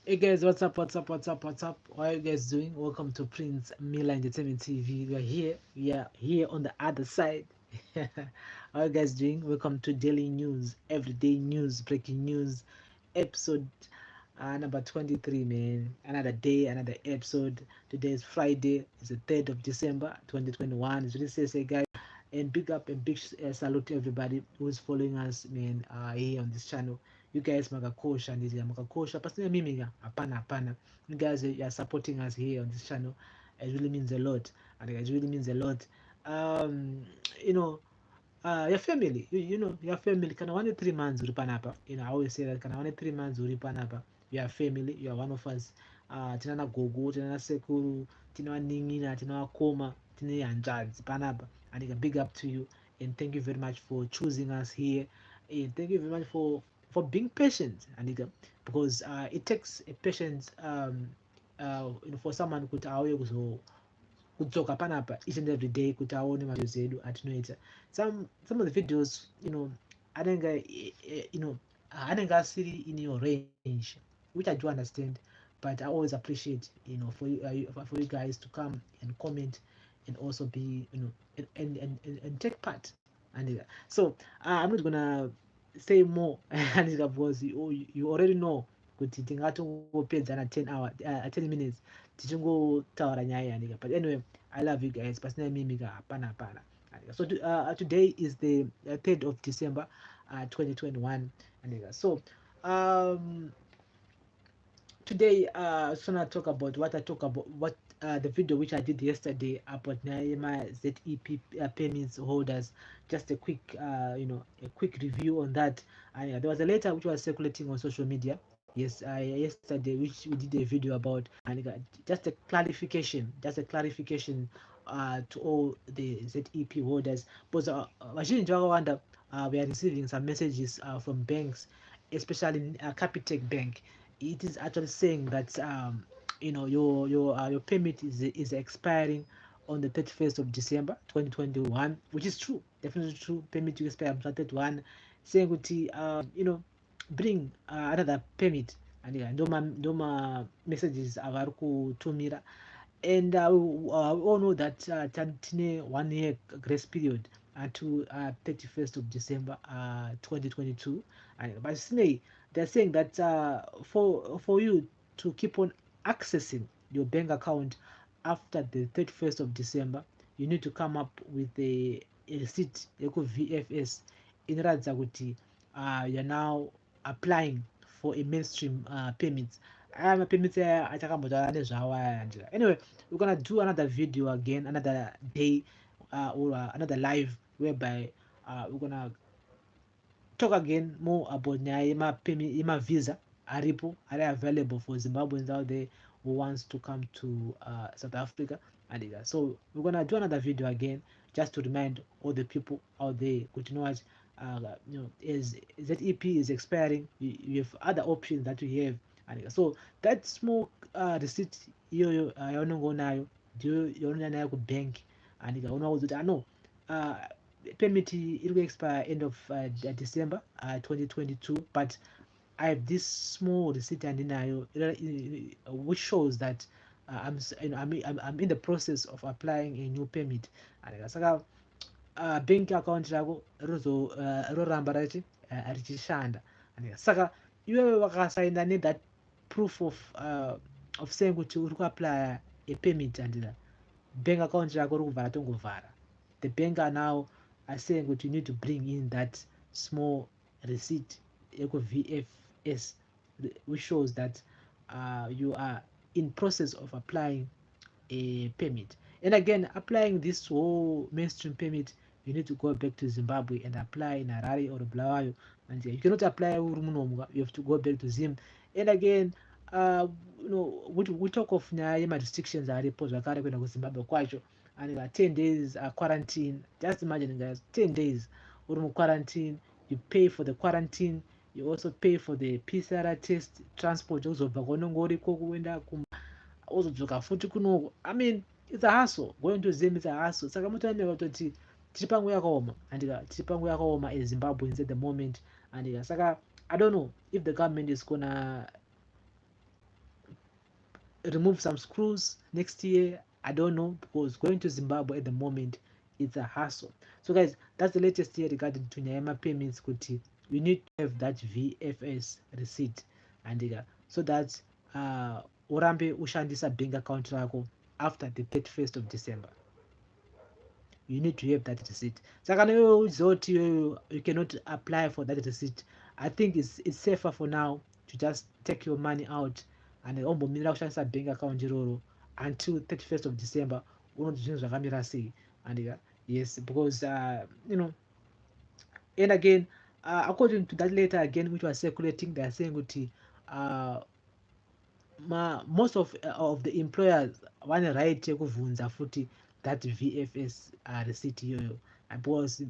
Hey guys, what's up? How are you guys doing? Welcome to Prince Miller Entertainment TV. We are here on the other side. How are you guys doing? Welcome to daily news, everyday news, breaking news, episode number 23, man. Another day, another episode. Today is Friday, it's the 3rd of December 2021. It's really say, guys. And big up and big salute to everybody who's following us, man, here on this channel. You guys makakosha ndizia makakosha pasina mimi hapana. You guys are supporting us here on this channel. It really means a lot. And it really means a lot. um you know your family, your family kana 1 3 months uri panapa. I always say that kana 1 3 months uri panapa, your family, you are one of us. Tinana gogo, tinana sekuru, tinavaning'ina, tinavakoma, tine hanzvadzi panapa. And I can big up to you, and thank you very much for choosing us here, and thank you very much for being patient. And because it takes a patience, for someone kuti auye kudzoka panapa each and every day kuti aone mavideos edu atinoita. Some of the videos, anenge anenge asiri in your range, which I do understand, but I always appreciate, for you guys to come and comment, and also be, and take part. And so I'm not gonna say more and because you already know kuti tingatongopedza na 10 hour 10 minutes tichingotaura nyaya yanika. But anyway, I love you guys pasina mimi ka hapana. So today is the 3rd of December 2021. So um today I just want to talk about what the video which I did yesterday about Naima ZEP payments holders. Just a quick a quick review on that. There was a letter which was circulating on social media. Yes, yesterday, which we did a video about. And just a clarification to all the ZEP holders, because vazhinji vakawanda we are receiving some messages from banks, especially Capitec Bank. It is actually saying that your permit is expiring on the 31st of December 2021, which is true, definitely true. Permit to expire on 31, saying kuti bring another permit. And ndoma messages avari kutumira. And we all know that tine 1 year grace period until 31st of December 2022. And but still, they're saying that for you to keep on accessing your bank account after the 31st of December, you need to come up with a receipt eku VFS inoratidza kuti you're now applying for a mainstream payments. Payments atakambotaura nezvawo aya. Anyway, we're gonna do another video again, another day, or another live, whereby we're gonna talk again more about nyaya yemavisa aripo ari available for Zimbabweans out there who wants to come to South Africa. And so we're gonna do another video again, just to remind all the people out there, kuti what is ZEP is expiring. You have other options that you have. And so that small receipt iyoyo yaunenge unayo ndiyo yaunenge nayo kubank. And unoona kuti no, permit iri kuexpire end of December 2022, but I have this small receipt andinayo, which shows that I'm in the process of applying a new permit. And saka bank account rako roramba richishanda. And saka iwewe wakasaina that proof of saying kuti uri kuapply a permit, and bank account rako rikubva ratongovhara. The bank are now saying that you need to bring in that small receipt, eco VFS, which shows that you are in process of applying a permit. And again, applying this whole mainstream permit, you need to go back to Zimbabwe and apply in Harare or Bulawayo. And you cannot apply uri muno, you have to go back to Zim. And again, we talk of nyaya yemarestrictions aripo zvakare kuenda kuZimbabwe kwacho. And 10 days quarantine. Just imagine, guys, 10 days uri quarantine. You pay for the quarantine, you also pay for the PCR test, transport uzobva kwaunenge uriko kuenda uzodzoka futi kunoko. I mean, it's a hassle. Going to Zim is a hassle. Saka mutooneka kuti tiri panguva yakaoma, andika tiri panguva yakaoma as Zimbabweans at the moment. Andika saka I don't know if the government is gonna remove some screws next year. I don't know, because going to Zimbabwe at the moment, it's a hassle. So guys, that's the latest here regarding to Nyama payments. Kuti, you need to have that VFS receipt, and so that urambe ushandisa bank account rako after the 31st of December. You need to have that receipt. Saka newe uzoti you cannot apply for that receipt, I think it's safer for now to just take your money out and ombomirira kushandisa bank account iroro until 31st of December, unoti zvinhu zvakamira sei. And yes, because and again, according to that letter again which was circulating, they are saying kuti most of the employers vane right yekuvhunza futi that VFS receipt iyoyo, because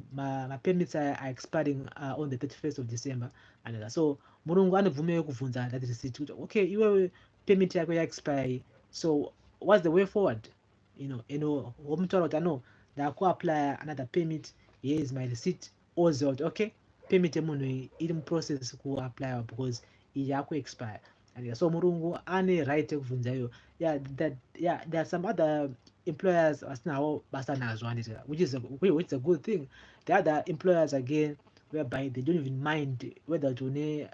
permits are expiring on the 31st of December. And so murungu anobvume yekuvhunza that receipt kuti okay, iwewe permit yako yaexpire, so what's the way forward? Womutaura kuti no, ndakuapply another permit, here is my receipt, oziva kuti okay, permit yemunhu iri muprocess kuapply because iyi yakuexpire. And so murungu ane right ekuvhunza iyo. There are some other employers asinawo basa nazvo, which is a good thing. The other employers again, whereby they don't even mind whether une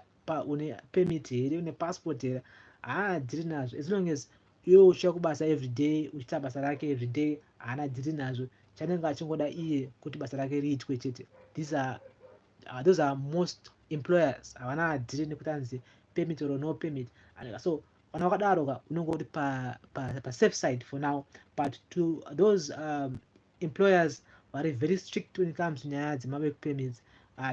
permit here, une passport here, dhiri nazvo, as long as iwe uchia kubasa every day, uchiita basa rake every day, haana dhiri nazvo. Chanenge achingoda iye kuti basa rake riitwe chete. Those are most employers, havana dhiri nekuti anzi permit or no permit. And so kana wakadaroka unenge uri pa safe side for now. But to those employers vari very strict when it comes to nyaya dzemawork permits,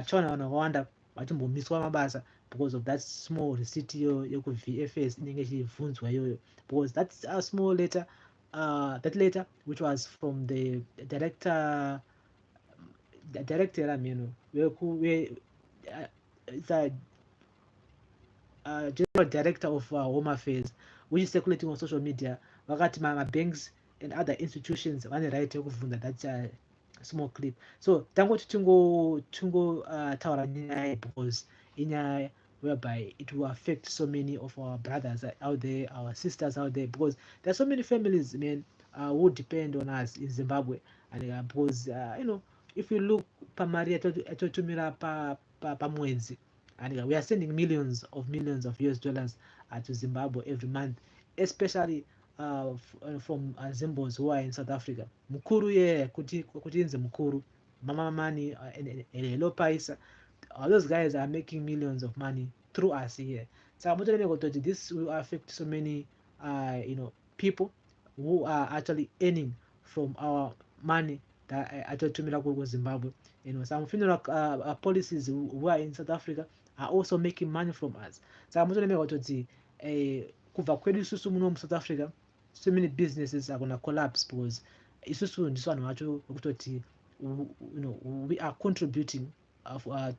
chaona vanhu vakawanda vachimbomiswa mabasa because of that small receipt yeku VFS inenge ichibvunzwa iyoyo, because that's a small letter, that letter which was from the director it's a general director of home affairs, which is circulating on social media. Vakati banks and other institutions vane right yekuvhunza that small clip. So tangoti tungo taura nyaya, because inyaya whereby it will affect so many of our brothers out there, our sisters out there, because there are so many families, man, who depend on us in Zimbabwe. And because if you look pamari atotumira pa mwedzi, and we are sending millions of US dollars to Zimbabwe every month, especially from Zimbos who are in South Africa. Mukuru ye kuti inze mukuru, mama mani, hello paisa, those guys are making millions of money through us here. So this will affect so many people who are actually earning from our money that atotumira ku Zimbabwe. Some funeral policies who are in South Africa are also making money from us. So kubva kwedu isusu muno mu South Africa, so many businesses are gonna collapse, because isusu ndiso vanhu vacho vekutoti we are contributing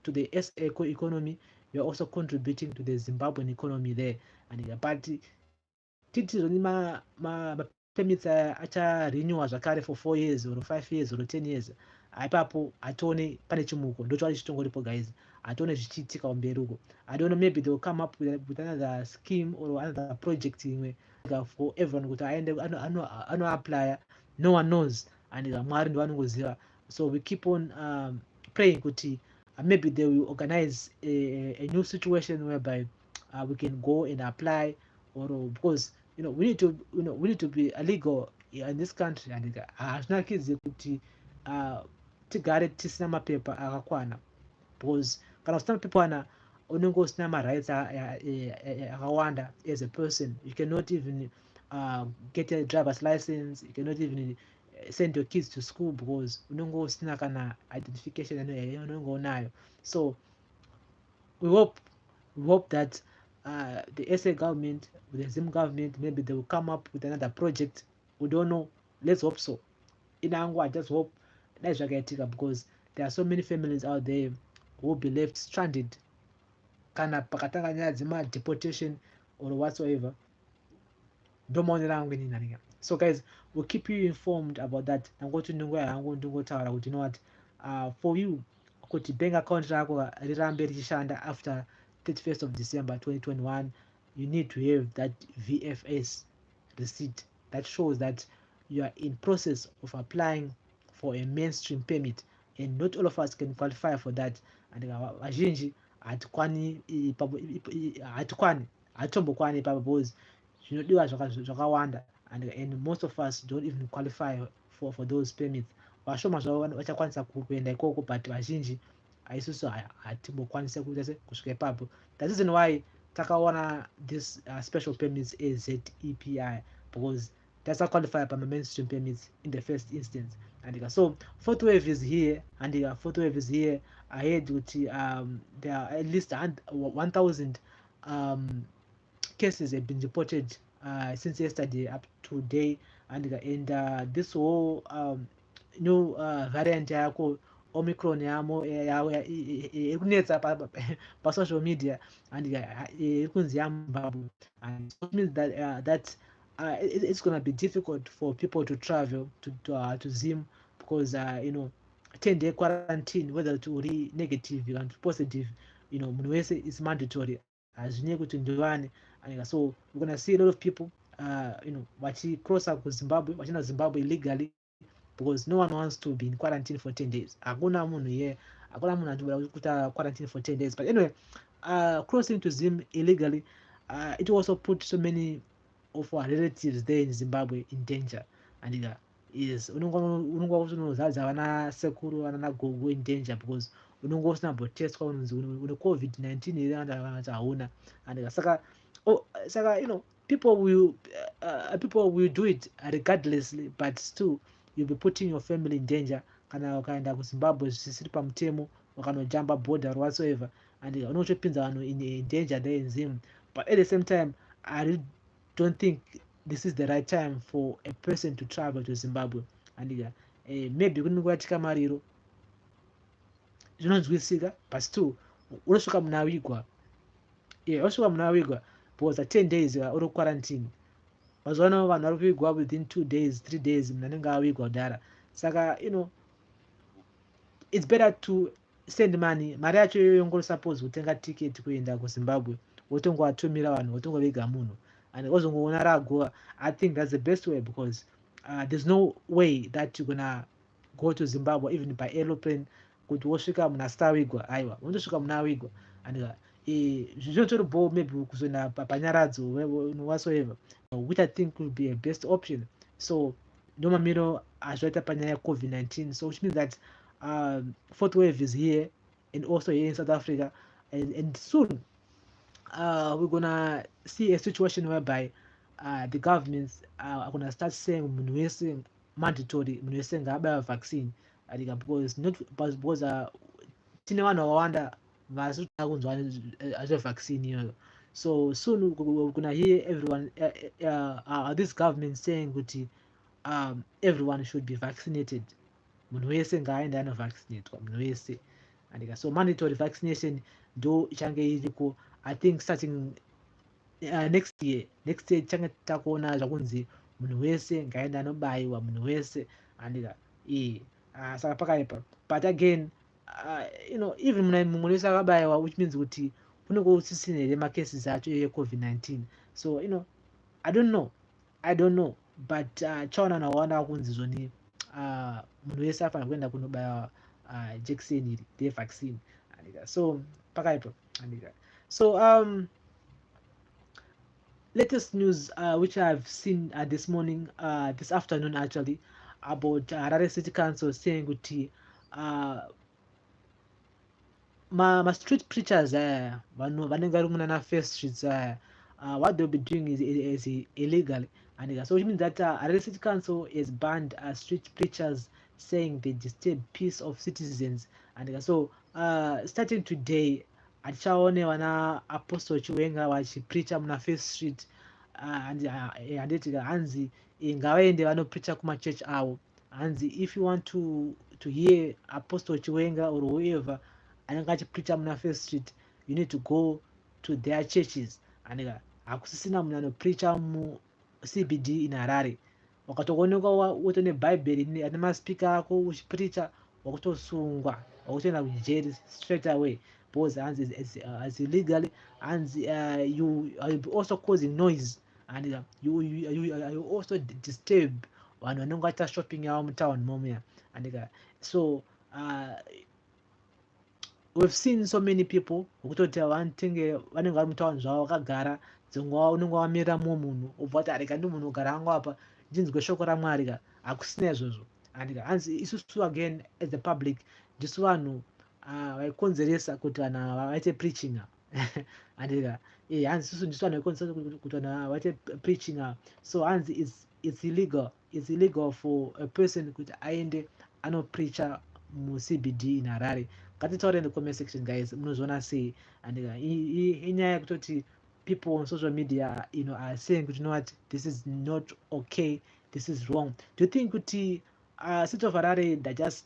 to the SA economy. We are also contributing to the Zimbabwean economy there. And but titizoni permits acharenewa zvakare for 4 years or 5 years or 10 years, ipapo hatione pane chimuko, ndochoa chitongoripo guys, hatione zvichiitika kumberi uko. I don't know, maybe they will come up with another scheme or another project for everyone kuti aende anoapply, no one knows, and mwari ndo vanongoziva. So we keep on praying kuti maybe they will organize a new situation whereby we can go and apply, or because we need to be legal in this country. And hazvinakidzi kuti tigare tisina mapepa akakwana, because kana usina mapepa akakwana unenge usina marights akawanda as a person. You cannot even get a driver's license, you cannot even send your kids to school, because unenge usina kana identification unenge unayo. So we hope that the SA government, the Zim government, maybe they will come up with another project. We don't know. Let's hope so. I just hope that's zvakaitika, because there are so many families out there who will be left stranded kana pakatanga nyaya dzema deportation or whatsoever. So guys, we'll keep you informed about that. Nangoti ndingo yangu ndingotaura kuti what, for you kuti bank account rako rirambe richishanda after 31st of December 2021, you need to have that VFS receipt that shows that you are in process of applying for a mainstream permit, and not all of us can qualify for that. And vazhinji hatitombokwani ipapo because zvinodiwa zvakawanda, and most of us don't even qualify for those permits. Vashoma zvavo vachakwanisa kuenda ikoko, but vazhinji isusu hatimbokwanisa kusvika ipapo. That is why takawana this special permits as ZEPI, because that's a qualifier by mainstream permits in the first instance. And so fourth wave is here, and fourth wave is here. I heard there are at least 1,000 cases have been reported since yesterday up to today, and this whole new variant yako Omicron yamo iri kunetsa pa social media, and iri kunzi yambabu, and so it means that it's gonna be difficult for people to travel to Zim, because 10-day quarantine, whether to be negative and positive, munhu wese is mandatory, hazvinei kuti ndivani. And so we're gonna see a lot of people vachicrossa kuZimbabwe, vachienda Zimbabwe illegally, because no one wants to be in quarantine for 10 days. Hakuna munhu here, hakuna munhu anoda kuita quarantine for 10 days. But anyway, crossing to Zim illegally, it also put so many of our relatives there in Zimbabwe in danger. And is unonga usinozadza vana sekuru vana nagogo in danger, because unonga usinambotestwa unonzi une COVID-19 here, vanati hauna. And saka people will do it regardlessly, but still you'll be putting your family in danger kana ukaenda kuZimbabwe zvisiri pamutemo, wakanojamba border or whatsoever, and unotopinza vanhu in danger there in Zim. But at the same time, I really don't think this is the right time for a person to travel to Zimbabwe. And maybe kunenge chikamariro zvinonzwisika, but still unosvika munawigwa, wasvika munawigwa because 10 days uri quarantine. Mazuva ano vanhu vari kuvigwa within 2 days 3 days, munhu anenge awigwa kudhara. Saka it's better to send money. Mari yacho iyoyo ngorisuppose kutenga ticket kuenda kuZimbabwe, wotongovatumira vanhu, wotongoviga munhu, and wozongoona ragoa. I think that's the best way, because there's no way that you're gonna go to Zimbabwe even by aeroplane kuti wosvika munhu asati awigwa. Aiwa, unotosvika munhu awigwa, and zvinotori ball maybe kuzoenda panyaradzo whatsoever, which I think will be a best option. So nomamiro azvaita panyaya COVID-19, so which means that fourth wave is here, and also here in South Africa, and soon we're gonna see a situation whereby the governments are gonna start saying munhu wese mandatory, munhu wese ngaabaiwa vaccine, because not because tine vanhu vakawanda vasiri kuda kunzwa zvevaccine iyoyo. So soon we're gonna hear everyone this government saying kuti everyone should be vaccinated, munhu wese ngaaende anovaccinatwa, munhu wese. And so mandatory vaccination ndo ichange iriko, I think starting next year tichange takuona zvakunzi munhu wese ngaende anobayiwa, munhu wese. And saka pakaipa, but again even munhu wese akabayiwa, which means kuti kunenge kusisina here macases acho eCovid-19. So I don't know, but chaona nawana kunzi zvoni munhu wese afanira kuenda kunobayiwa jekiseni iri revaccine. So pakaipa. So latest news which I've seen this morning, this afternoon actually, about Harare City Council saying kuti ma street preachers vanhu vanenge vari munana first streets, what they'll be doing is illegal. And so which means that Harare City Council has banned street preachers saying they disturb peace of citizens. And so starting today atichaone vana apostle chiwenga vachipreacha muna first street, handitika hanzi ngavaende vanopreacha kumachurch avo. Hanzi if you want to hear apostle chiwenga or whoever anenge achipreacha muna first street, you need to go to their churches. And hakusisina munhu anopreacha muCBD in Harare. Wakatoonekwa wotone bhaibheri ane maspika ako uchipreacha, wakutosungwa, wakutoenda kujeri straight away, because hanzi as illegally, hanzi you are also causing noise and you also disturb vanhu vanenge vaita shopping yavo mutown momo, and so we've seen so many people wokutoti vanenge vari mutauni zvavo vakagara dzimwe unenge wamirira mumwe munhu ubva kuti arika ndi munhu ugara hangu apa ndinzwe shoko ramwari ka hakusina izvozvo, and hanzi isusu again as the public ndisu vanhu vaikonzeresa kuti vanhu ava vaite preaching and hanzi isusu ndisu vanhu vaikonzeresa kuti vanhu ava vaite preaching. So hanzi it's illegal for a person kuti aende anopreacha muCBD in Harare. Ngatitaure in the comment section guys, munozviona sei, and inyaya yekutoti people on social media are saying, you know what, this is not okay, this is wrong. Do you think kuti City of Harare, they're just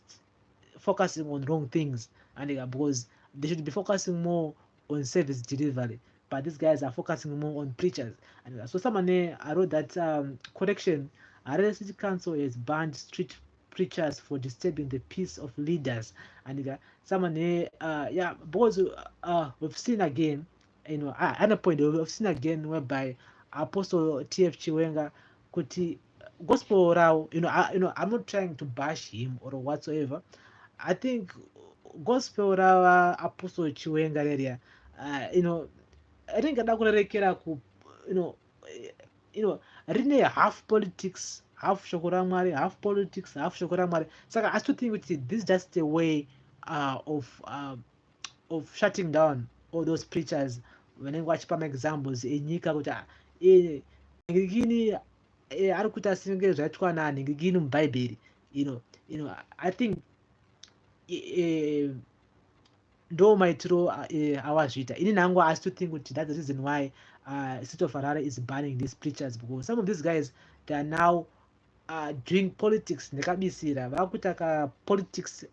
focusing on wrong things, and because they should be focusing more on service delivery, but these guys are focusing more on preachers? And so someone I wrote that correction, Harare City Council has banned street preachers for disturbing the peace of leaders, and someone yeah, because we've seen again, at a point we've seen again whereby Apostle TF Chiwenga kuti gospel rao, I'm not trying to bash him or whatsoever. I think gospel rao Apostle Chiwenga area, I think ada kurerekera ku rine half politics, half shoko ramwari, half politics, half shoko ramwari. Saka I still think this is just a way of shutting down all those preachers vanenge vachipa examples enyika kuti ningirikini ari kuita senge zvaitwa naningirikini mubhaibheri. I think ndo maitiro awazviita. Ini nangu I still think kuti that's the reason why City of Harare is banning these preachers, because some of these guys, they are now doing politics nekabisira, vakuita ka politics,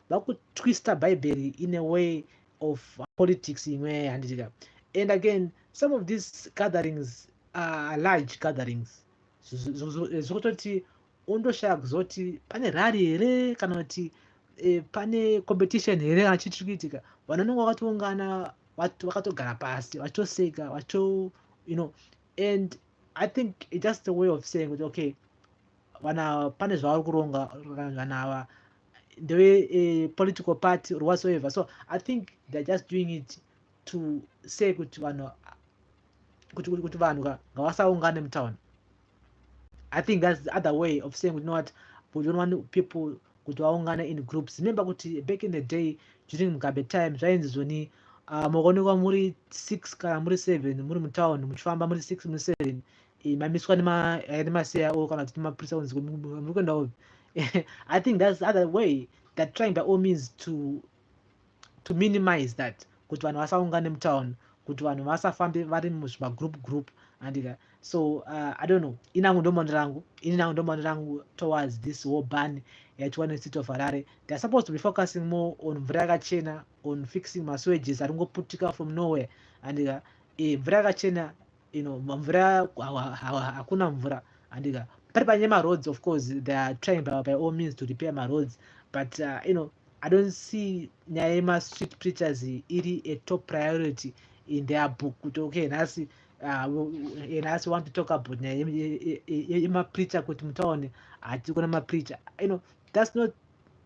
vakutwista bhaibheri in a way of politics imwe handika. And again, some of these gatherings are large gatherings, zvokutoti undoshaya kuzoti pane rari here kana kuti pane competition here achitiri kuitika, vanhu vanenge vakatoungana vakatogara pasi vachitoseka vacho, and I think it's just a way of saying that okay, vana pane zvavari kuronga vanhu ava, the way a political party or whatsoever. So I think they're just doing it to say kuti vanhu ngavasaungane mutown. I think that's the other way of saying, you know what, we don't want people kuti vaungane in groups. Remember kuti back in the day during Mugabe time zvainzi zvoni mukaonekwa muri 6 kana muri 7 muri mutown muchifamba muri 6 muri 7 mamiswa nemasiya o kana kuti maprisa unzwe muri kuenda upi. I think that's the other way, that trying by all means to minimize that, kuti vanhu vasaungane mutown, kuti vanhu vasafambe vari muzvimagroup and so I don't know, inangu ndomaono rangu towards this whole ban yaitwa neCity of Harare. They are supposed to be focusing more on mvura yakachena, on fixing maswages ari kungoputika from nowhere, and mvura yakachena, mvura hakuna mvura, and pari panyema roads, of course they are trying by all means to repair my roads, but I don't see nyaya yema-street preachers iri a top priority in their book. Okay, nasi want to talk about nyaya yema-preacher kuti mutaone hatiri kuona ma-preacher. That's not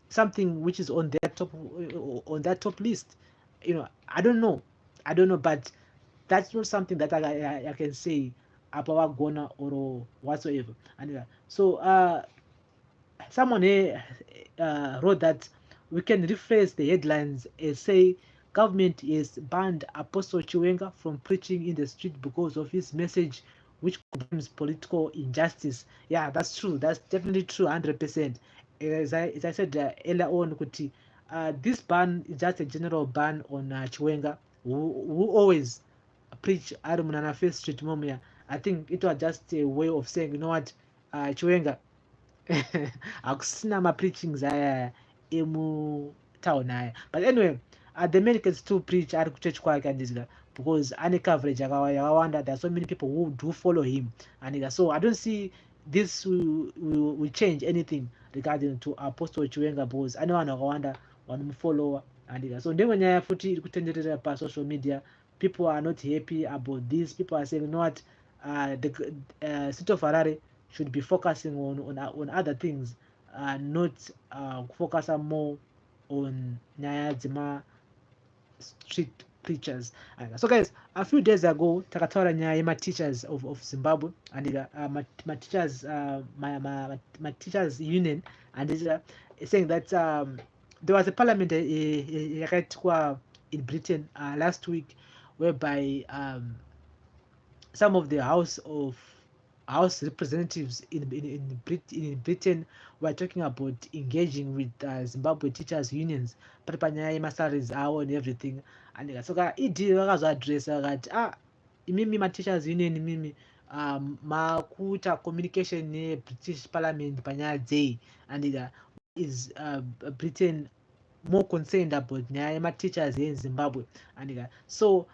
something which is on their top list. I don't know, but that's not something that I can say about Wagona or whatsoever. And so someone wrote that we can rephrase the headlines and say government has banned Apostle Chiwenga from preaching in the street because of his message which condemns political injustice. Yeah, that's true. That's definitely true, 100%. As I said earlier on, kuti this ban is just a general ban on Chiwenga, who always preach Arumunana First Street Momia. I think it was just a way of saying, you know what, Chiwenga, akusina ma-preachings aya emu-town aya. But anyway, the man can still preach ari kuchurch kwake andizika, because ane coverage yakawanda. There are so many people who do follow him, and so I don't see this will change anything regarding to Apostle Chiwenga, because ane vanhu vakawanda vanomufollowa, and so ndimwe nyaya futi iri kutenderera pa social media. People are not happy about this. People are saying, you know what, the city of Harare should be focusing on other things, not focus more on nyaya dzema street preachers. So guys, a few days ago takataura nyaya yema-teachers of Zimbabwe, and my teachers my teachers union, and saying that there was a parliament yakaitwa in Britain last week, whereby some of the house representatives in Britain were talking about engaging with Zimbabwe teachers unions pari panyaya yemasaris avo and everything, and saka idhi vakazoadressa vakati imimi ma-teachers union imimi makuita communication neBritish parliament panyaya dzei, and is Britain more concerned about nyaya yema-teachers here in Zimbabwe, and so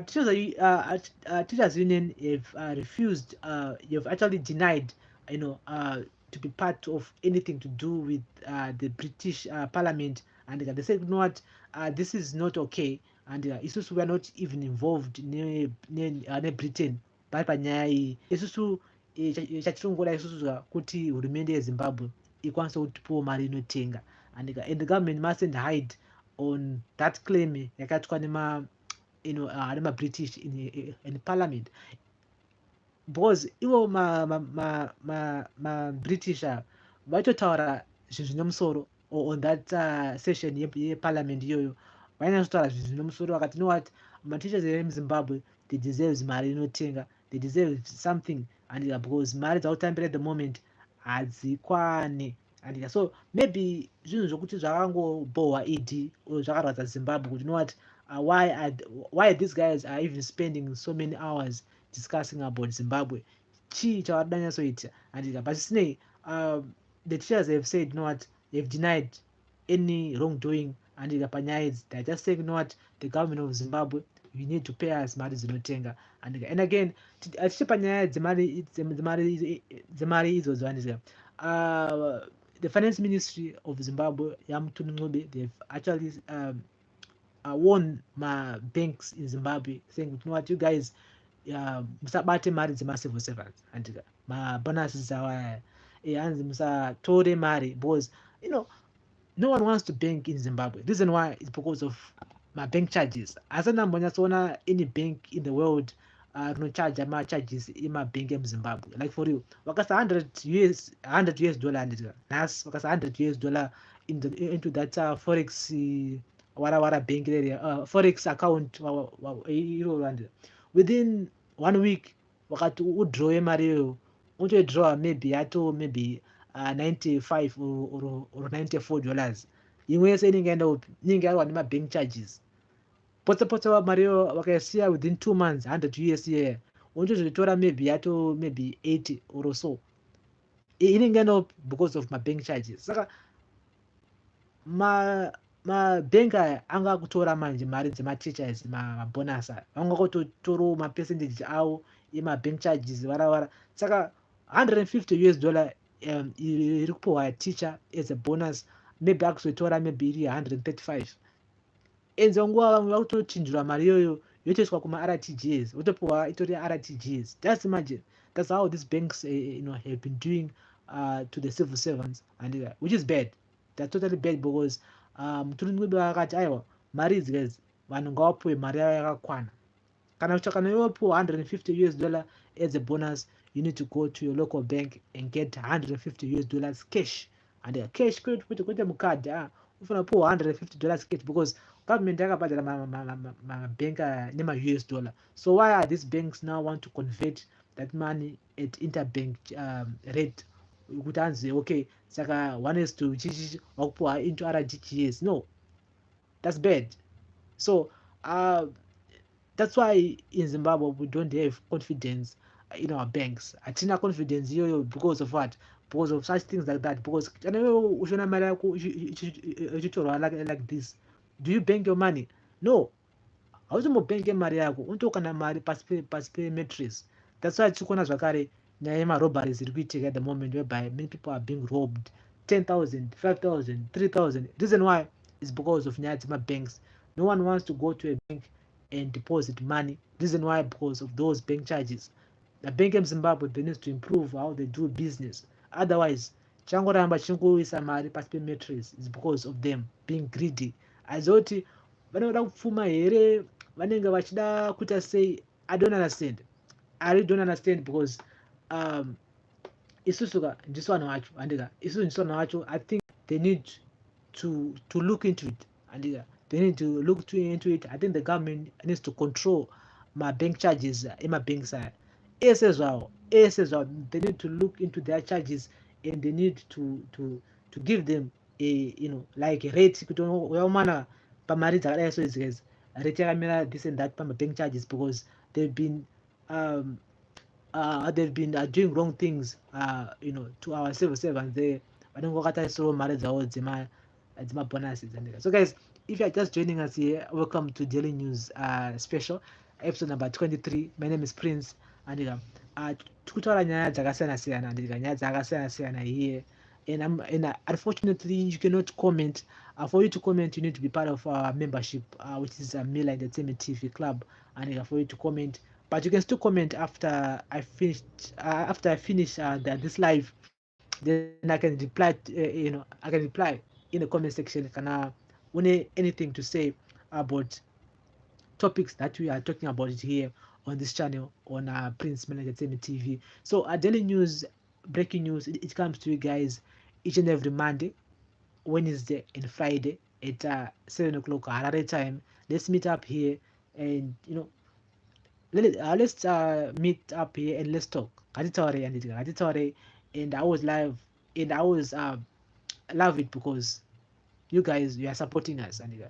teachers union have refused, you've actually denied, to be part of anything to do with the British Parliament, and they said, you know what, this is not okay, and isusu we are not even involved ne Britain pari panyaya iyi. Isusu chatiringoda isusu kuti hurumende yeZimbabwe ikwanise kutipawo mari inotenga, and the government mustn't hide on that claim yakaitwa British in parliament, because ivo British vaitotaura zvinhu zvine musoro on that session yeparliament iyoyo, vainyazotaura zvinhu zvine musoro vakati, you know what, ma-teachers emuZimbabwe, they deserve mari inotenga, they deserve something, and because mari dzautambira at the moment hadzikwani, and so maybe zvinhu zvokuti zvakangobohwa idhi zvakarwadza Zimbabwe kuti, you know what, why these guys are even spending so many hours discussing about Zimbabwe, chii chavarikudanyatsoita, and but zvisinei, the teachers have said, you know what, they've denied any wrongdoing, and panyaya idzi they're just saying, you know what, the government of Zimbabwe, you need to pay us mari dzinotenga, and again tichi panyaya dzemari idzodzo, and the finance ministry of Zimbabwe Yamutuni Ngcobe, they've actually warned my banks in Zimbabwe, saying, you know what, you guys musabate mari dzema-civil servants, and mabonuses awa hanzi musatore mari, because no one wants to bank in Zimbabwe. The reason why is because of my bank charges. Asana mbonyatsoona any bank in the world rinocharge ma-charges emabank emuZimbabwe. Like for you, wakasa $100 dollar, nhasi wakasa $100 into that forex wara bank area, forex account iro, within 1 week wakati udrowe mari iyoyo, utoidrawa maybe 95 or $94. Imwe yese inenge yaenda upi, inenge yawa nemabank charges. Potsa mari iyoyo wakaisiya within 2 months $100 iyeya, unotozoitora maybe 80 or so, inenge yaenda upi because of mabank charges. Saka mabank aya anga akutora manje mari dzema-teachers mabonus aya, vangakutotorawo mapercentage avo emabank charges varavara. Saka $150 iri kupiwa teacher as a bonus, maybe akuzoitora maybe iri 135, enzo nguva vamwe vakutochinjirwa mari iyoyo yotoiswa kuma-RTGS, votopiwa itori RTGS. Just imagine, that's how these banks have been doing to the civil servants, and which is bad. That's totally bad, because Muturi Ngcobe vakati aiwa, mari idzi guys vanhu ngavapiwe mari yavo yakakwana. Kana iwe piwa $150 as a bonus, you need to go to your local bank and get $150 cash, and cash kwete mukadhi, ufana piwa $150 cash, because government yakabhadhara mabank nema-US dollar. So why are these banks now want to convert that money at interbank rate, kuti anzi okay, saka 1:2 chichi wakupiwa into RTGS? No, that's bad. So that's why in Zimbabwe we don't have confidence in our banks. Hatina confidence iyoyo because of what? Because of such things like that. Because kana wewe ushona mari yako ichitorwa like this, do you bank your money? No, hautombobanke mari yako, unotokana mari pasi pemattress. That's why tikuona zvakare nyaya yema-robberies iri kuitika at the moment, whereby many people are being robbed, 10,000, 5,000, 3,000. Reason why is because of nyaya dzema-banks. No one wants to go to a bank and deposit money. Reason why, because of those bank charges. the bank in Zimbabwe, they need to improve how they do business. Otherwise, changoramba chingoisa mari pasi pemattress is because of them being greedy. Azoti vanoda kupfuma here, vanenge vachida kuita sei. I don't understand. I really don't understand because um isusuka ndiso vanhu vacho handika isusu ndiso vanhu vacho. I think they need to look into it handika. They need to look into it. I think the government needs to control my bank charges emabank side ese zvavo they need to look into their charges and they need to give them a like a rate kuti waumana pamari dzakadai so idzi guys rate yakamira this and that pamabank charges because um, they've been doing wrong things to our civil servants there vanenge vakatarisirawo mari dzavo dzemabonuses. So guys, if you're just joining us here, welcome to Daily News special episode number 23. My name is Prince and tikutaura nyaya dzakasiyana siyana nyaya dzakasiyana siyana here, and unfortunately you cannot comment. For you to comment, you need to be part of our membership, which is a Miller Entertainment TV club, and for you to comment. But you can still comment after I finish this live. Then I can reply. I can reply in the comment section. Kana anything to say about topics that we are talking about it here on this channel on Prince Miller Entertainment TV. So our daily news, breaking news, it comes to you guys each and every Monday, Wednesday, and Friday at 7 o'clock Harare time. Let's meet up here and let's meet up here and let's talk. And I was live and I was love it because you guys, you are supporting us and your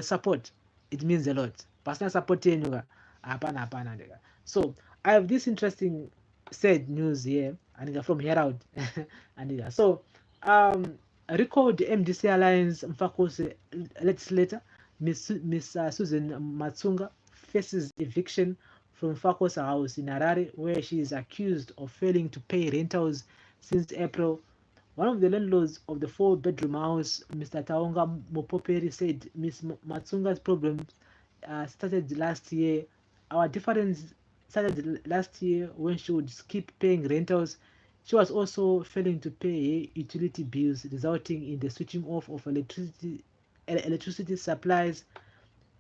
support, it means a lot. Personal support yenyu hapana. So I have this interesting sad news here and from Herald and so record MDC Alliance Mfakose legislator Miss Susan Matsunga faces eviction from Mfakose house in Harare, where she is accused of failing to pay rentals since April. One of the landlords of the 4-bedroom house, Mr. Taonga Mopoperi, said Ms. Matsunga's problems started last year. Our difference started last year when she would skip paying rentals. She was also failing to pay utility bills, resulting in the switching off of electricity supplies.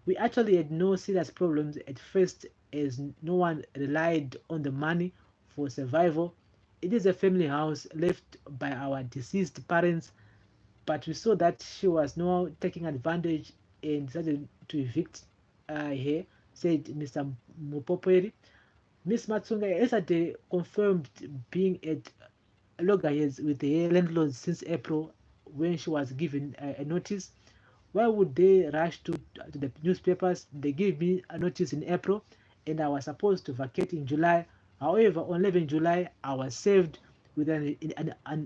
We actually had no serious problems at first as no one relied on the money for survival. It is a family house left by our deceased parents, but we saw that she was now taking advantage and decided to evict her, said Mr. Mupoperi. Ms. Matsunga yesterday confirmed being at loggerheads with her landlord since April when she was given a notice. Why would they rush to the newspapers? They gave me a notice in April and I was supposed to vacate in July. However, on 11 July, I was served with an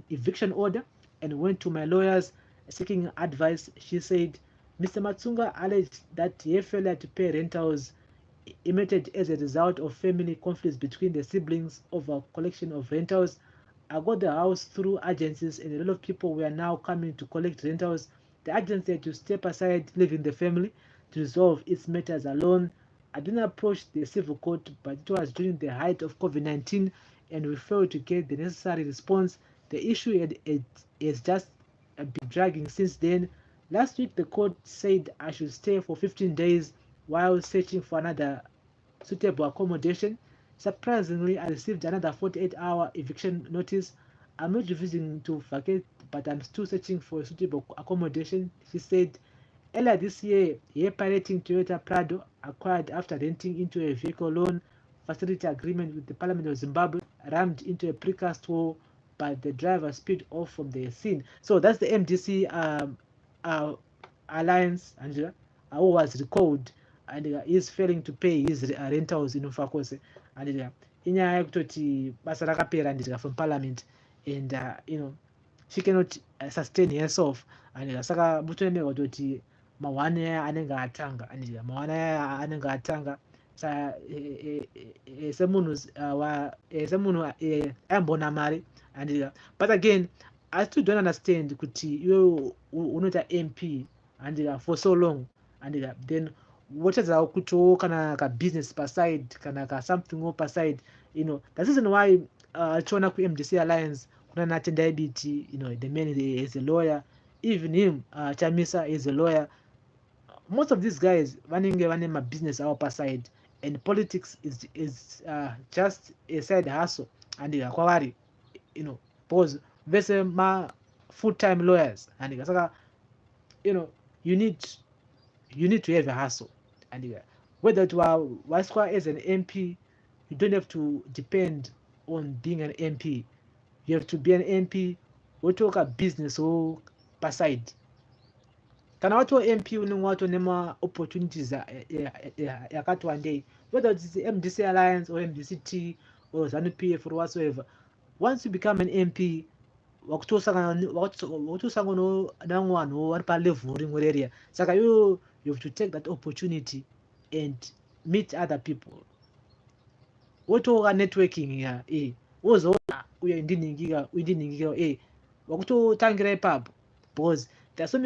eviction order and went to my lawyers seeking advice. She said Mr. Matsunga alleged that her failure to pay rentals emerged as a result of family conflicts between the siblings over collection of rentals. I got the house through agencies and a lot of people were now coming to collect rentals. The agency had to step aside, leaving the family to resolve its matters alone. I didn't approach the civil court, but it was during the height of COVID-19 and we failed to get the necessary response. The issue has just been dragging since then. Last week, the court said I should stay for 15 days while searching for another suitable accommodation. Surprisingly, I received another 48-hour eviction notice. I'm not refusing to vacate, but I'm still searching for a suitable accommodation, she said. Earlier this year, a piloting Toyota Prado acquired after renting into a vehicle loan facility agreement with the Parliament of Zimbabwe rammed into a precast wall, but the driver sped off from the scene. So that's the MDC Alliance, Angela, who was recalled and is failing to pay his rentals in Mfakose. And inyaya yekutoti basa rakapera ndizika from Parliament and she cannot sustain herself and saka mutoemera kutoti mawane aya anenge atanga and mawane aya anenge atanga semunhu ayambona mari and but again I still don't understand kuti iwe unoita MP and for so long and then wotedza kutowo kana ka business paside kana ka something pa side, you know. That's the reason why tiona ku MDC Alliance kuna na Tendai BT, you know, the man is a lawyer, even him Chamisa is a lawyer. Most of these guys vanenge vane ma business pa side, and politics is just a side hustle, and kwavari, you know, because vese ma full-time lawyers, and saka, you know, you need to have a hustle, and whether to wasqua as an MP, you don't have to depend on being an MP. You have to be an MP. We talk a business or per side. Kana watu wa MP unenge watu nema opportunities yakati one day, whether it's MDC Alliance or MDCT or ZANU-PF or whatsoever. Once you become an MP, wakutosangana nangwanhu vari palevel rimwe area, saka you have to take that opportunity and meet other people. Wotoka networking ya wozoona uyo ndiningika wakutotangira ipapo, because there's so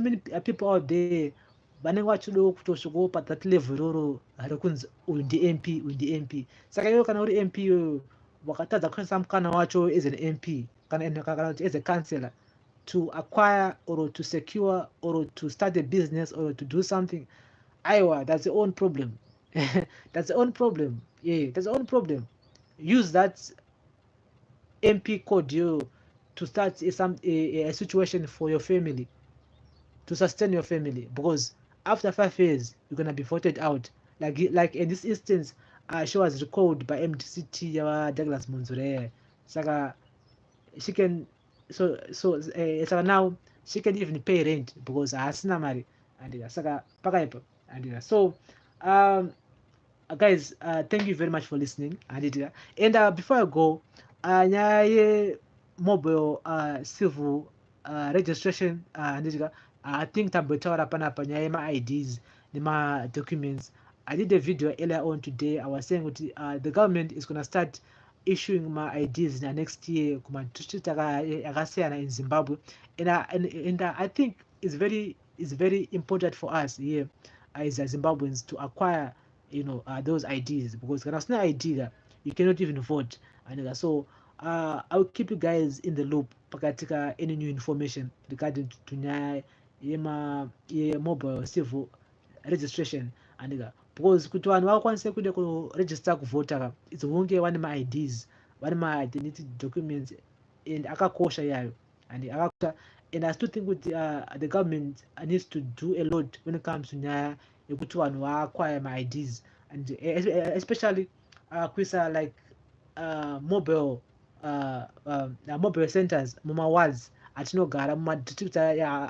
many people out there vanenge vachidawo kutosvikawo pa that level iroro rekunzi uyu ndi MP. Saka iwe kana uri MP iyoyo wakatadza kushandisa mukana wacho as an MP kana kuti as a councillor to acquire or to secure or to start a business or to do something, aiwa, that's your own problem. That's the own problem. Yeah, that's the own problem. Use that MP code to start a situation for your family, to sustain your family, because after 5 years you're gonna be voted out. Like in this instance, she was recalled by MDCT Douglas Munzure. Saka she can saka now she can even pay rent because hasina mari, and saka pakaipo, and so guys, thank you very much for listening, and before I go, nyaya mobile civil registration, I think tambotaura panapa nyaya ma-IDs nema documents. I did a video earlier on today. I was saying the government is going to start issuing my IDs in the next year kuma district akasiyana in Zimbabwe, and I think it's very important for us here as Zimbabweans to acquire, you know, those IDs, because kana usina ID you cannot even vote, and so I'll keep you guys in the loop pakatika any new information regarding to nyaya mobile civil registration, and because kuti vanhu vakwanise kuenda kuregister kuvhota it's hunge vane ma-IDs, vane ma-identity documents, and akakosha yayo, and akakosha. And I still think with the government needs to do a lot when it comes to nyaya yekuti vanhu vaacquire ma-IDs, and especially kuisa like mobile centers mumawards atinogara, mumadistrict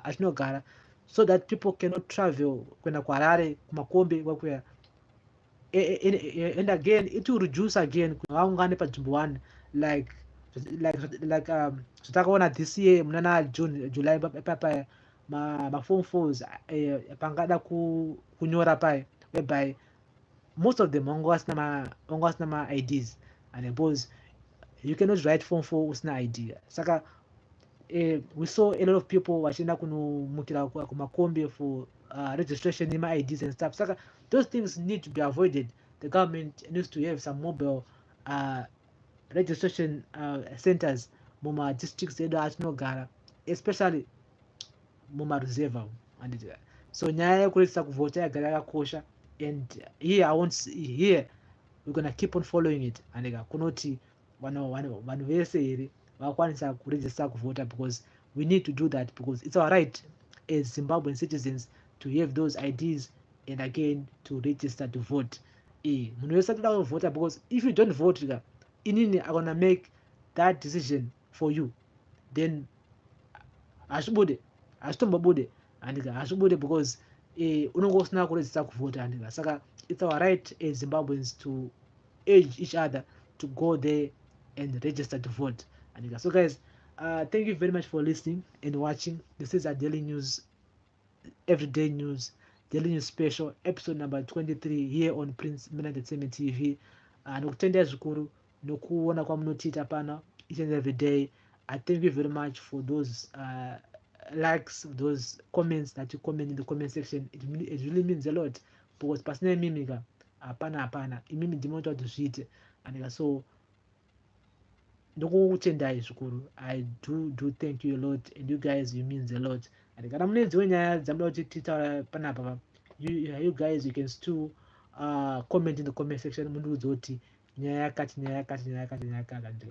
atinogara, so that people cannot travel kuenda kuHarare, kumakombe kwakuya, and again it will reduce again vaungane panzvimbo 1 like zvatakaona this year munana June July papa ma-form 4s pangada kunyora paya, whereby most of them vanga vasina ma-IDs, and because you cannot write form 4 usina ID. Saka we saw a lot of people vachienda kunomukira kumakombe for registration nema-IDs and stuff. Saka those things need to be avoided. The government needs to have some mobile registration centers muma districts edu atinogara, especially mumaruzeva, and so nyaya yekuregister kuvhota yagara yakakosha, and here we're gonna keep on following it, and kunoti vanhu vese here vakwanisa kuregister kuvhota, because we need to do that, because it's our right as Zimbabwean citizens to have those IDs, and again to register to vote. Munhu wese atoda kuvhota, because if you don't vote inini are gonna make that decision for you, then hazvitombobude, and hazvibude because unenge usina kuregister kuvhota, and saka it's our right as Zimbabweans to urge each other to go there and register to vote. And so guys, thank you very much for listening and watching. This is a daily news, everyday news, daily news special, episode number 23 here on Prince Miller Entertainment TV. Nokutendea zvikuru nokuona kwamunotiita pana each and every day. I thank you very much for those likes, those comments that you comment in the comment section, it really means a lot. Because personally mimi ka hapana imimi ndinoita kuti zviite and so ndokutendai zvikuru. I do thank you a lot, and you guys, you means a lot. And kana mune dzimwe nyaya dzamuda kuti titaura panapa, you guys, you can still comment in the comment section, mundiudze kuti nyaya yakati nyaya yakati nyaya yakati nyaya yakati,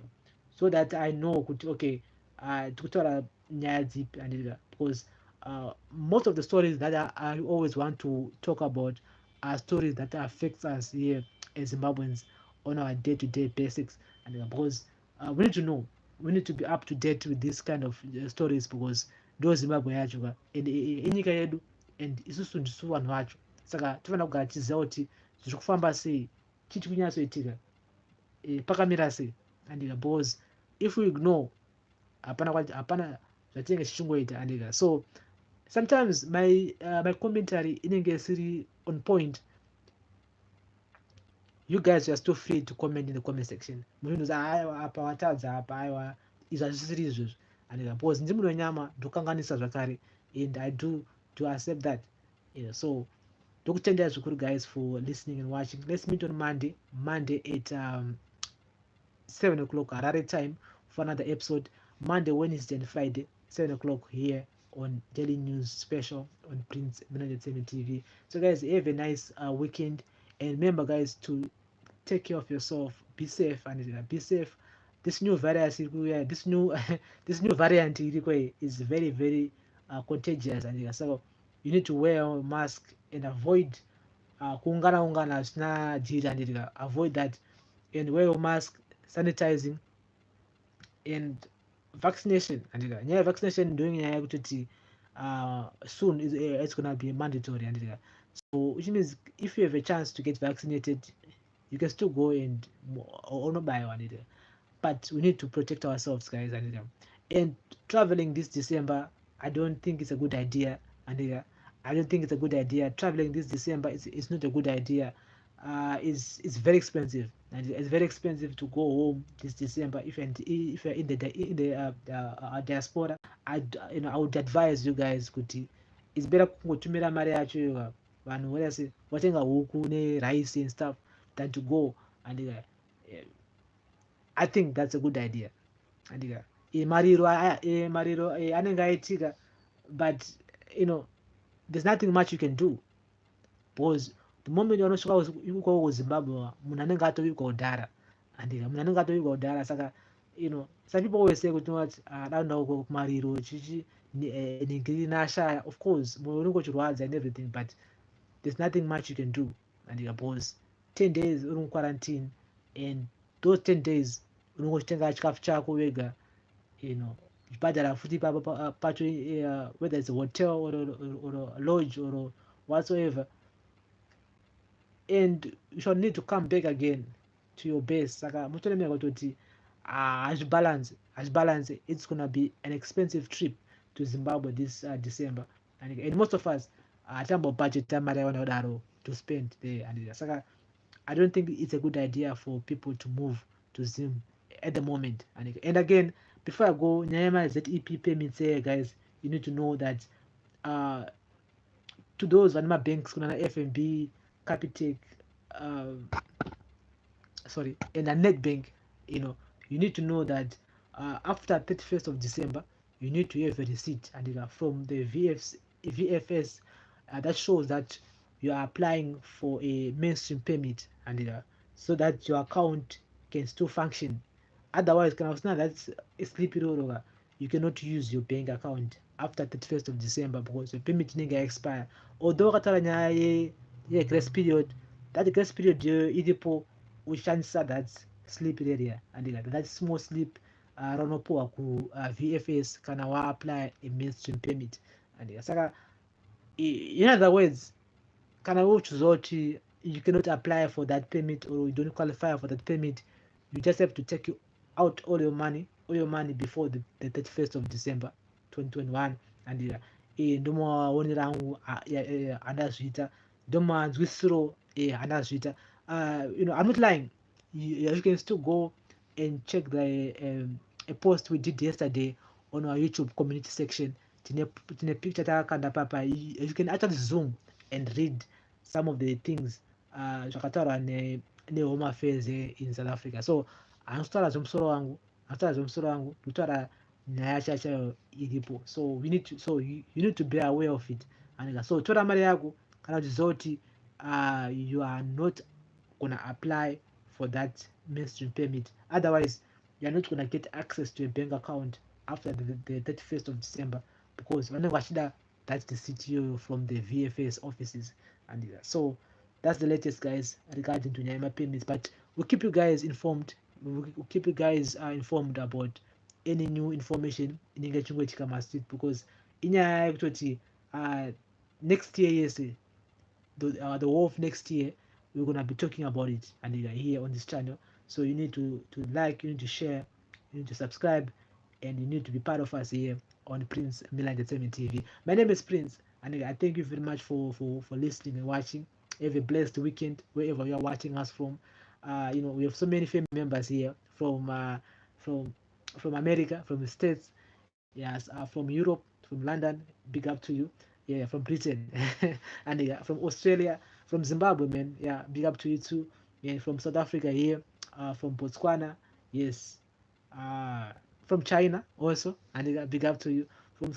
so that I know kuti okay, tikutaura nyaya dzipi andika, because most of the stories that I always want to talk about are stories that affects us here as Zimbabweans on our day-to-day basics, and because we need to know, we need to be up to date with this kind of stories, because ndo Zimbabwe yacho ka, and inyika yedu, and isusu ndisu vanhu vacho, saka tofanira kugara tiziva kuti zviri kufamba sei, chii kunyatsoitika, pakamira sei andika, because if we ignore hapana zvatinenge tichingoita andika. So sometimes my commentary inenge isiri on point. You guys are still free to comment in the comment section. Munhu aiwa apa watadza apa aiwa izvo hazvisiri izvozvo andika, because ndiri munhu wenyama ndokanganisa zvakare, and I do accept that. Yeah, so ndokutendai zvikuru guys for listening and watching. Let's meet on Monday at 7 o'clock Harare time for another episode. Monday, Wednesday, and Friday, 7 o'clock here on Daily News Special on Prince Entertainment TV. So guys, have a nice weekend, and remember guys to take care of yourself, be safe, and be safe. This new virus, this new this new variant is very very contagious, and so you need to wear a mask and avoid kuungana zvisina jira andika, avoid that, and wear your mask, sanitizing, and vaccination andika. Nyaya vaccination ndoing nyaya yekutoti soon it's gonna be mandatory andika. So which means if you have a chance to get vaccinated, you can still go and buy one, but we need to protect ourselves guys, and traveling this December, I don't think it's a good idea, I don't think it's a good idea. Traveling this December is not a good idea. It's very expensive, and it's very expensive to go home this December if you're in the diaspora. I would advise you guys kuti it's better kungotumira mari yacho iyoyo vanhu wese watenga huku rice and stuff than to go, and I think that's a good idea, and mariro anenge aitika, but there's nothing much you can do, because the moment unosvika ikoko kuZimbabwe munhu anenge atovikwa kudhara, andika munhu anenge atovikwa kudhara, saka some people always say kuti daunda uko kumariro chichi ningiri nashaya, of course mwoyo unenge uchirwadza and everything, but there's nothing much you can do, andika, because 10 days uri muquarantine, and those 10 days unenge uchitenga chikafu chako wega, uchibhadhara futi pacho, whether it's a hotel or a lodge or whatsoever, and you shall need to come back again to your base. Saka mutolemera kutoti balance, it's gonna be an expensive trip to Zimbabwe this December, and most of us tambo budget mari yavanodaro to spend there, and saka I don't think it's a good idea for people to move to Zim at the moment, and again, before I go, nyaya ZEP payments here guys, you need to know that to those vanema banks kuna FNB, Capitec, and a net bank, you need to know that after 31st of December, you need to have a receipt and from the VFS that shows that you are applying for a mainstream permit, and so that your account can still function. Otherwise, that's a sleepy road. You cannot use your bank account after 31st of December because your permit nega expire. Although kataranya grace period, that grace period idipo ushanisa that sleep area, and that small sleep ranopoa ku VFS kana wa apply a mainstream permit, and saka in other words, kana uchuzoti you cannot apply for that permit or you don't qualify for that permit, you just have to take out all your money before the 31st of December 2021, and ndomaonera hangu andazviita, ndomanzwisiro andazviita. I'm not lying. You can still go and check the a post we did yesterday on our YouTube community section. tine picture takakanda papa. You can actually zoom and read some of the things zvakataurwa nehome affairs in South Africa. So handitaura zvemusoro wangu, ndinotaura nyaya chayo iripo. So you need to be aware of it. And so tora mari yako kana uchiziva kuti you are not gonna apply for that mainstream permit. Otherwise, you are not gonna get access to a bank account after the 31st of December, because vanenge vachida that's the CTO from the VFS offices. And so that's the latest, guys, regarding to Nyama permits. But we'll keep you guys informed. We'll keep you guys informed about any new information inenge chingoitika mastate, because inyaya yekutoti next year, yes, the whole of next year, we're gonna be talking about it and here on this channel. So you need to like, you need to share, you need to subscribe, and you need to be part of us here on Prince Miller Entertainment TV. My name is Prince, and I thank you very much for listening and watching. Have a blessed weekend wherever you are watching us from. We have so many family members here from America, from the States, yes, from Europe, from London. Big up to you. Yeah, from Britain, and from Australia, from Zimbabwe, man. Yeah, big up to you too. Yeah, from South Africa here, from Botswana, yes, uh, from China also, and big up to you. From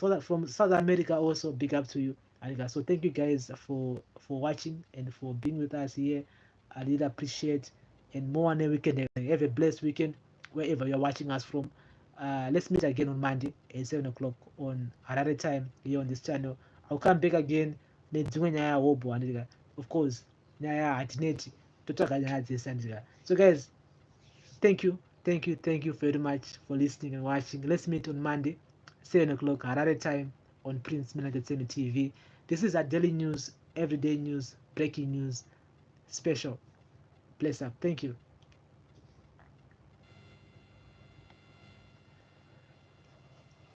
South America also, big up to you. And so thank you guys for watching and for being with us here. I really appreciate, and more on a weekend. Have a blessed weekend wherever you're watching us from. Let's meet again on Monday at 7 o'clock on Harare time here on this channel. I'll come back again nedzimwe nyaya hobo, and of course nyaya hatineti totsvaga nyaya dzese. So guys, thank you very much for listening and watching. Let's meet on Monday 7 o'clock Harare time on Prince Miller Entertainment TV. This is our daily news, everyday news, breaking news special. Bless up. Thank you.